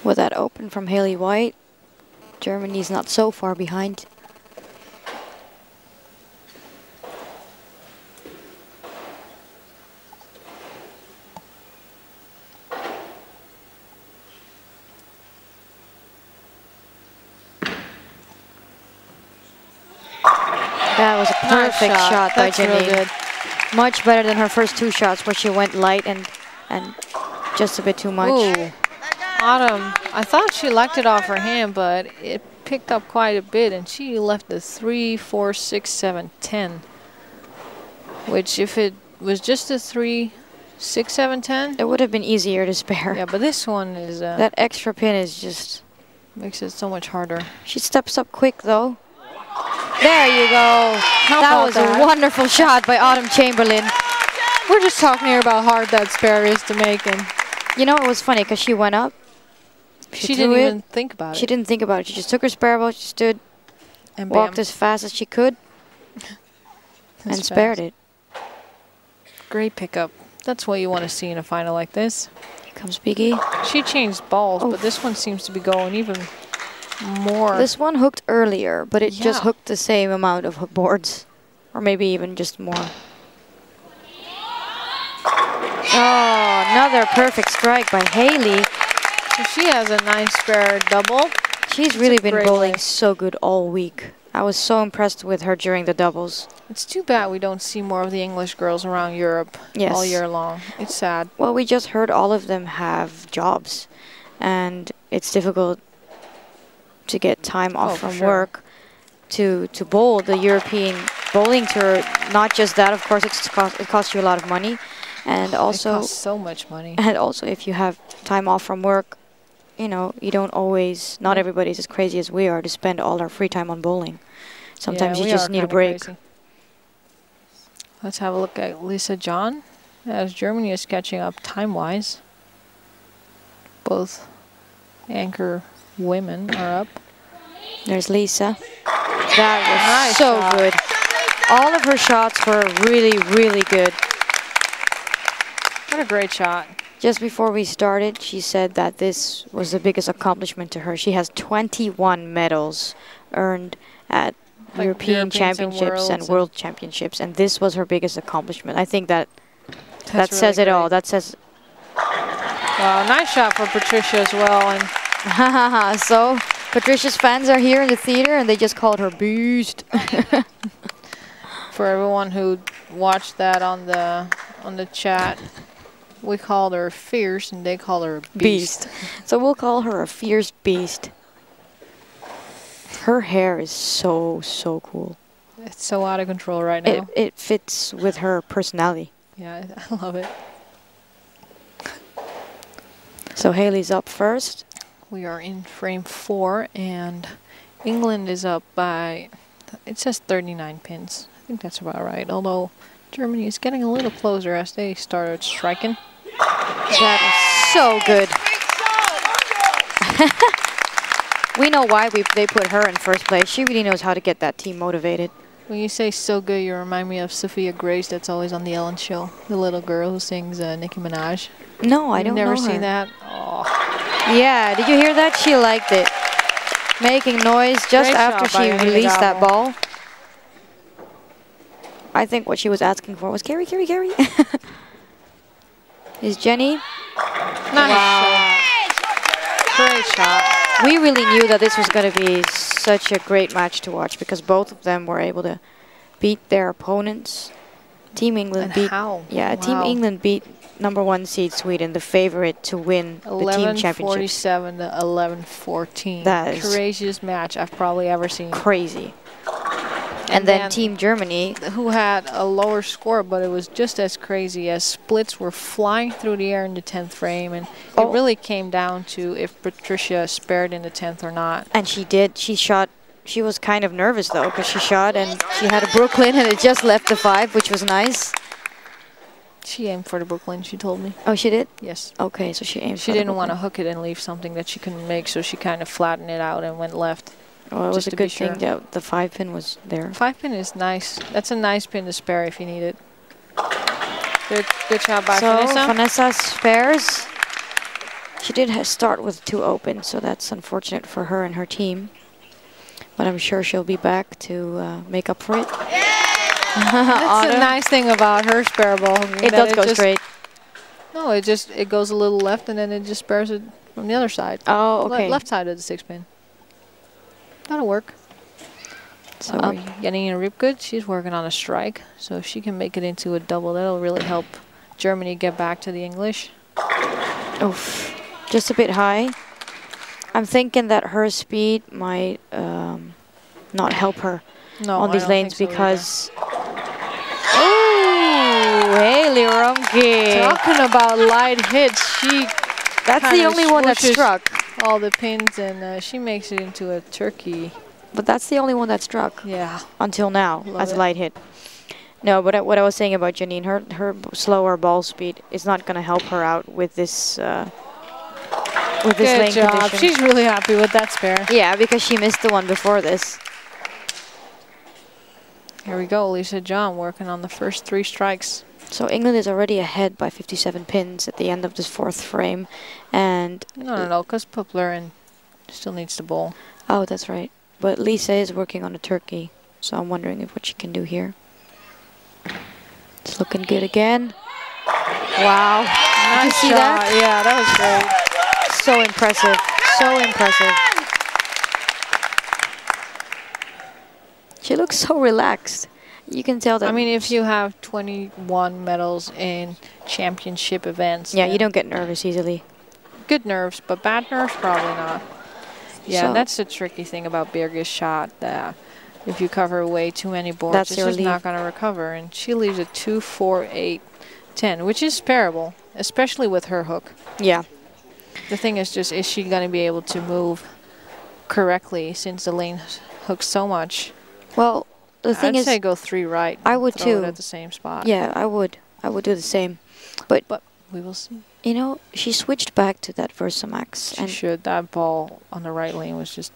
With that open from Haley White, Germany's not so far behind. That was a perfect shot by Jenny. Real good. Much better than her first two shots where she went light and just a bit too much. Ooh. Autumn, I thought she liked it off her hand, but it picked up quite a bit, and she left the 3, 4, 6, 7, 10. Which, if it was just a 3, 6, 7, 10, it would have been easier to spare. Yeah, but this one is that extra pin is just makes it so much harder. She steps up quick though. There you go. That was a wonderful shot by Autumn Chamberlain. We're just talking here about how hard that spare is to make, and you know, it was funny because she went up. She didn't even think about it. She didn't think about it. She just took her spare ball, she stood, and walked as fast as she could, and spared it. Great pickup. That's what you want to see in a final like this. Here comes Biggie. She changed balls, but this one seems to be going even more. This one hooked earlier, but it just hooked the same amount of hook boards, or maybe even just more. Oh, another perfect strike by Haley. So she has a nice spare double. She's really been bowling so good all week. I was so impressed with her during the doubles. It's too bad we don't see more of the English girls around Europe all year long. It's sad. Well, we just heard all of them have jobs, and it's difficult to get time off from work to bowl the European bowling tour. Not just that, of course, it costs you a lot of money, and also it costs so much money. And also, if you have time off from work, you know, you don't always. Not everybody's as crazy as we are to spend all our free time on bowling. Sometimes you just need a break. Crazy. Let's have a look at Lisa John, as Germany is catching up time-wise. Both anchor women are up. There's Lisa. That was so good. All of her shots were really, really good. What a great shot. Just before we started, she said that this was the biggest accomplishment to her. She has 21 medals earned at European Championships and World Championships, and this was her biggest accomplishment. I think that says it all. That says. Wow, nice shot for Patricia as well. And so Patricia's fans are here in the theater, and they just called her Beast. For everyone who watched that on the chat, we called her Fierce, and they call her Beast. So we'll call her a Fierce Beast. Her hair is so cool. It's so out of control right now. It fits with her personality. Yeah, I love it. So Haley's up first. We are in frame 4, and England is up by, it says 39 pins. I think that's about right, although Germany is getting a little closer as they started striking. That is so good. We know why they put her in first place. She really knows how to get that team motivated. When you say so good, you remind me of Sophia Grace that's always on the Ellen Show. The little girl who sings Nicki Minaj. No, I don't know her. Never seen that? Oh. Yeah, did you hear that? She liked it. Making noise just after she released that ball. I think what she was asking for was carry, carry, carry. Is Jenny? Nice shot. Great shot. We really knew that this was going to be such a great match to watch because both of them were able to beat their opponents. Team England beat. Team England beat #1 seed Sweden, the favorite to win the team championship. 11-47 to 11-14. That is craziest match I've probably ever seen. Crazy. And then Team Germany, who had a lower score, but it was just as crazy as splits were flying through the air in the 10th frame, and it really came down to if Patricia spared in the 10th or not. And she did. She shot. She was kind of nervous though because she shot and she had a Brooklyn and it just left the 5, which was nice. She aimed for the Brooklyn, she told me. Oh, she did? Yes. Okay, so she aimed for She didn't want to hook it and leave something that she couldn't make, so she kind of flattened it out and went left. Well, it was a good thing that the 5 pin was there. 5 pin is nice. That's a nice pin to spare if you need it. Good job by Vanessa. So Vanessa spares. She did start with 2 open, so that's unfortunate for her and her team. But I'm sure she'll be back to make up for it. That's the nice thing about her spare ball. It does go straight. No, it goes a little left and then it just spares it from the other side. Oh, okay. Left side of the 6-pin. That'll work. So getting in rip good. She's working on a strike, so if she can make it into a double, that'll really help Germany get back to the English. Oof, just a bit high. I'm thinking that her speed might not help her on these lanes because. Oh, Haley Rumke. Talking about light hits, that's the only one that struck. All the pins, and she makes it into a turkey. But that's the only one that struck. Yeah. Until now, as a light hit. No, but what I was saying about Janine, her slower ball speed is not going to help her out with this lane condition. She's really happy with that spare. Yeah, because she missed the one before this. Here we go, Lisa John working on the first 3 strikes. So England is already ahead by 57 pins at the end of this 4th frame, and no, because Poplar still needs to bowl. Oh, that's right. But Lisa is working on a turkey, so I'm wondering what she can do here. It's looking good again. Wow. Did you see that? Yeah, that was great. So impressive. So impressive. She looks so relaxed. You can tell that. I mean, if you have 21 medals in championship events. Yeah, you don't get nervous easily. Good nerves, but bad nerves, probably not. Yeah, so that's the tricky thing about Birgit's shot. That if you cover way too many boards, it's just not going to recover. And she leaves a 2, 4, 8, 10, which is sparable, especially with her hook. Yeah. The thing is just, is she going to be able to move correctly since the lane hooks so much? Well, the thing is, I'd say go 3 right. I would throw too. It at the same spot. Yeah, I would. I would do the same. But we will see. You know, she switched back to that Versamax. She should. That ball on the right lane was just,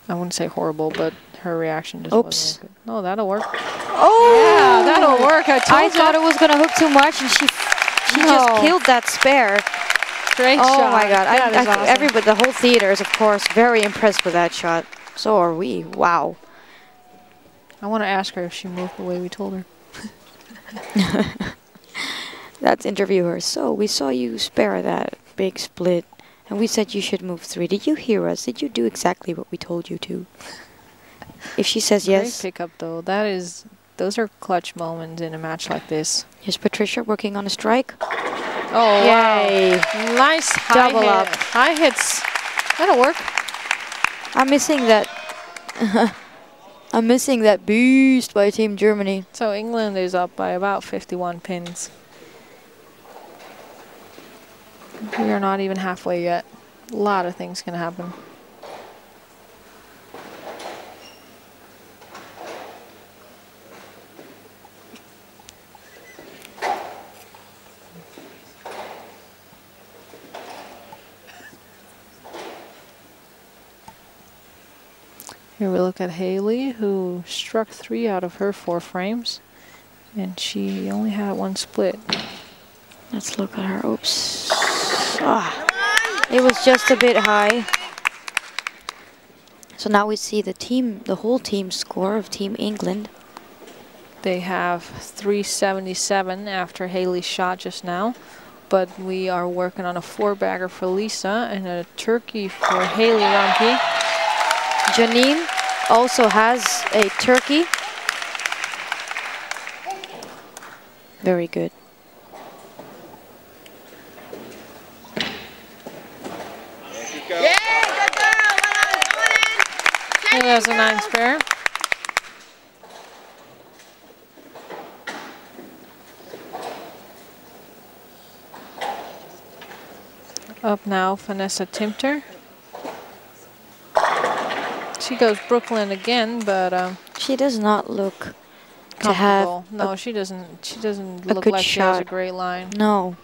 I wouldn't say horrible, but her reaction just wasn't good. No, that'll work. Oh! Yeah, that'll work. I thought it was going to hook too much, and she just killed that spare. Great shot. Oh, my God. Awesome. Everybody, the whole theater is, of course, very impressed with that shot. So are we. Wow. I want to ask her if she moved the way we told her. Let's interview her. So, we saw you spare that big split, and we said you should move 3. Did you hear us? Did you do exactly what we told you to? If she says yes. Great pickup, though. Those are clutch moments in a match like this. Here's Patricia working on a strike. Oh, yay. Wow. Nice double up. High hits. That'll work. I'm missing that. I'm missing that boost by Team Germany. So England is up by about 51 pins. We are not even halfway yet. A lot of things can happen. Here we look at Haley, who struck 3 out of her 4 frames, and she only had 1 split. Let's look at her. Oops. It was just a bit high. So now we see the whole team score of Team England. They have 377 after Haley's shot just now, but we are working on a 4-bagger for Lisa and a turkey for Haley Rumke. Janine also has a turkey. Very good. Haley has a 9 spare. Up now, Vanessa Timter. She goes Brooklyn again, but she does not look to have. No, she doesn't. She doesn't look like she has a great line. No.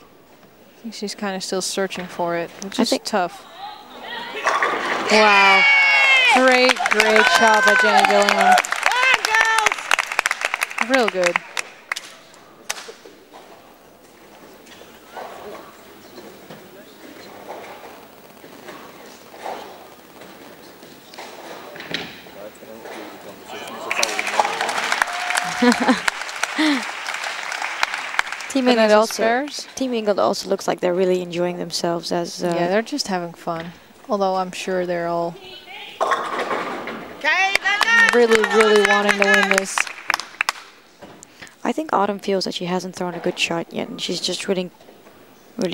I think she's kind of still searching for it, which is tough. Wow. Great job by Jenny Gillingham. Real good. Team England also looks like they're really enjoying themselves as. Yeah, they're just having fun. Although I'm sure they're all really wanting to win this. I think Autumn feels that she hasn't thrown a good shot yet, and she's just really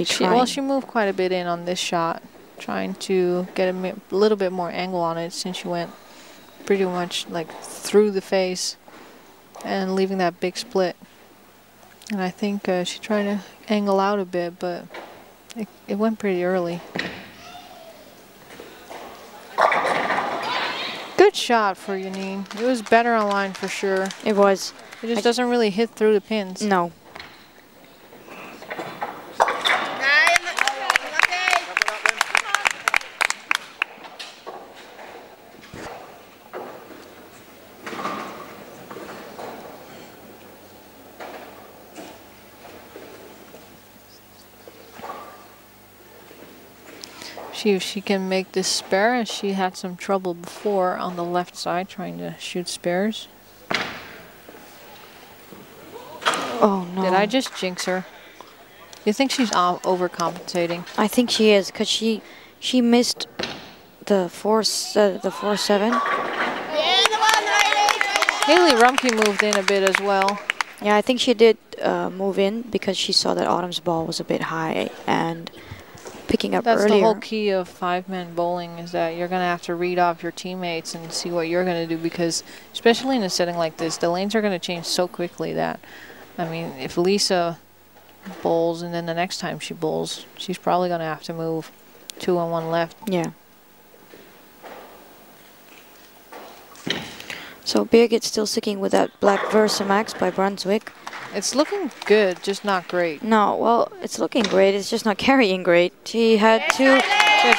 trying. Well, she moved quite a bit in on this shot, trying to get a little bit more angle on it since she went pretty much like through the face and leaving that big split. And I think she tried to angle out a bit, but it went pretty early. Good shot for Janine. It was better on line for sure. It was. It just doesn't really hit through the pins. No. See if she can make this spare. She had some trouble before on the left side trying to shoot spares. Oh no. Did I just jinx her? You think she's overcompensating? I think she is, because she missed the 4-7. Haley Rumpke moved in a bit as well. Yeah, I think she did move in because she saw that Autumn's ball was a bit high and picking up That's earlier. the whole key of five-man bowling, is that you're going to have to read off your teammates and see what you're going to do, because especially in a setting like this, the lanes are going to change so quickly that, I mean, if Lisa bowls and then the next time she bowls, she's probably going to have to move 2 on 1 left. Yeah. So Birgit still sticking with that black Versa Max by Brunswick. It's looking good, just not great. No, well, it's looking great. It's just not carrying great. She had she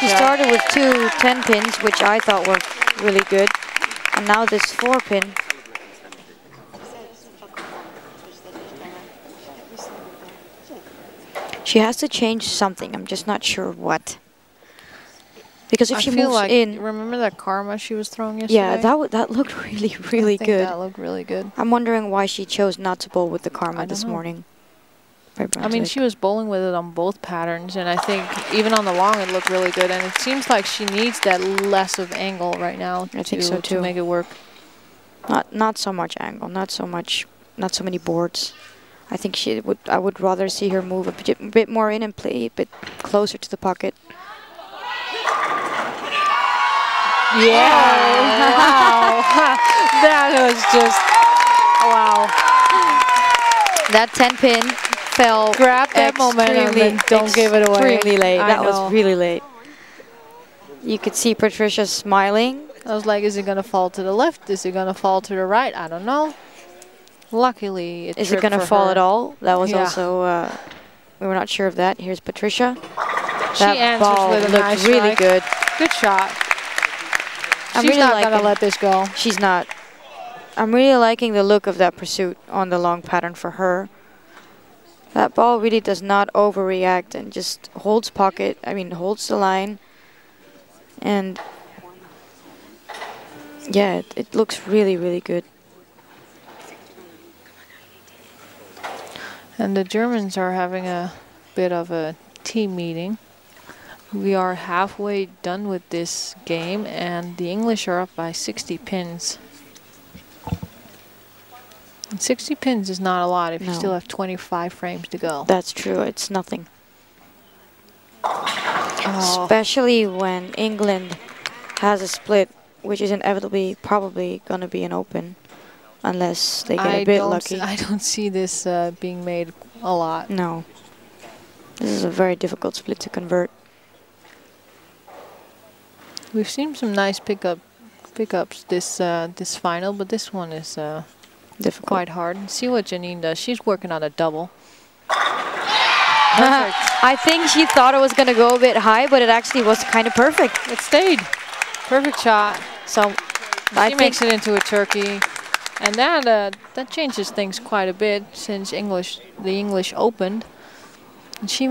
started with 2 10-pins, which I thought were really good. And now this 4-pin. She has to change something. I'm just not sure what. Because if she moves in, remember that karma she was throwing yesterday? yeah, that looked really good. That looked really good. I'm wondering why she chose not to bowl with the karma this morning. I mean, she was bowling with it on both patterns, and I think even on the long it looked really good. And it seems like she needs that less of angle right now to make it work. Not so much angle, not so many boards. I think I would rather see her move a bit more in and play a bit closer to the pocket. Yeah, wow. That was just, wow. That 10-pin fell. Grab that momentum and don't give it away. Extremely late. That was really late. You could see Patricia smiling. I was like, is it going to fall to the left? Is it going to fall to the right? I don't know. Luckily, is it going to fall at all? That was also, we were not sure of that. Here's Patricia. She answers with a nice strike. Really good. Good shot. She's not going to let this go. She's not. I'm really liking the look of that pursuit on the long pattern for her. That ball really does not overreact and just holds pocket. I mean, holds the line. And yeah, it looks really good. And the Germans are having a bit of a team meeting. We are halfway done with this game, and the English are up by 60 pins. And 60 pins is not a lot if you still have 25 frames to go. That's true. It's nothing. Oh. Especially when England has a split, which is inevitably probably going to be an open, unless they get a bit lucky. I don't see this being made a lot. No. This is a very difficult split to convert. We've seen some nice pickups this final, but this one is difficult. Quite hard. See what Janine does. She's working on a double. I think she thought it was going to go a bit high, but it actually was kind of perfect. It stayed. Perfect shot. So she makes it into a turkey, and that changes things quite a bit since the English opened. And she